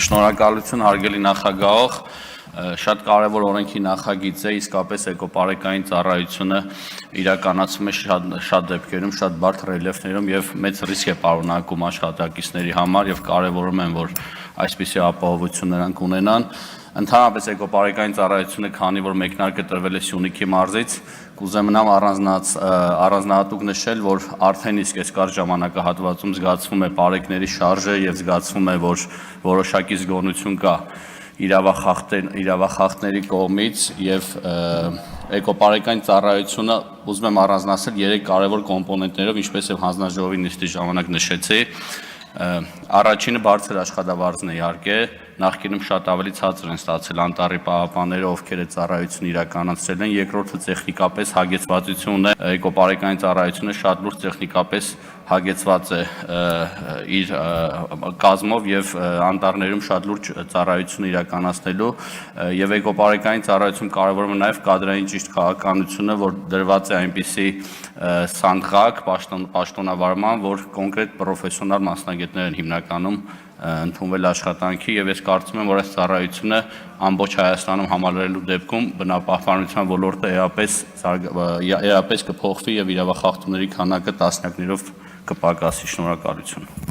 Շնորհակալություն հարգելի նախագահող, շատ կարևոր օրենքի նախագիծ է, իսկապես էկոպարեկային ծառայությունը իրականացվում է շատ դեպքերում, շատ բարդ ռելիեֆներում եւ մեծ ռիսկ է պարունակում աշխատակիցների համար եւ կարևորում են, որ այսպիսի ապահովություն նրանք ունենան։ Ընդհանրապես էկոպարեկային ծառայությունը, քանի որ մեկնարկը տրվել է Սյունիքի մարզից, կուզեմ մնամ առանձնահատուկ նշել, որ արդեն իսկ այս կարճ ժամանակահատվածում զգացվում է պարեկների շարժը եւ զգացվում է, որ որոշակի զգոնություն կա իրավախախտների կողմից եւ էկոպարեկային ծառայությունը ուզում եմ առանձնացնել 3 կարևոր կոմպոնենտներով, ինչպես եւ հանձնաժողովի նիստի ժամանակ նշեցի։ Առաջինը բարձր աշխատավարձն է իհարկե, նախկինում շատ ավելի ցածր են ստացել անտառի պահապանները, ովքեր այդ ծառայությունը իրականացրել են, երկրորդը տեխնիկապես հագեցվածությունն է, էկոպարեկային ծառայությունը շատ լուրջ տեխնիկապես հագեցված է իր կազմով եւ անտառներում շատ լուրջ ծառայություն իրականացնելու եւ էկոպարեկային ծառայություն կարևորում է նաեւ կադրային ճիշտ քաղաքականությունը, որ դրված է այնպիսի սանդղակ պաշտոնավարման, որ կոնկրետ պրոֆեսիոնալ մասնագետներ են հիմնականում ընդունվել աշխատանքի եւ ես կարծում եմ, որ այս ծառայությունը ամբողջ Հայաստանում համալրելու դեպքում բնապահպանության ոլորտը էապես կփոխվի եւ իրավախախտումների քանակը տասնյակներով կպակասի։ Շնորհակալություն։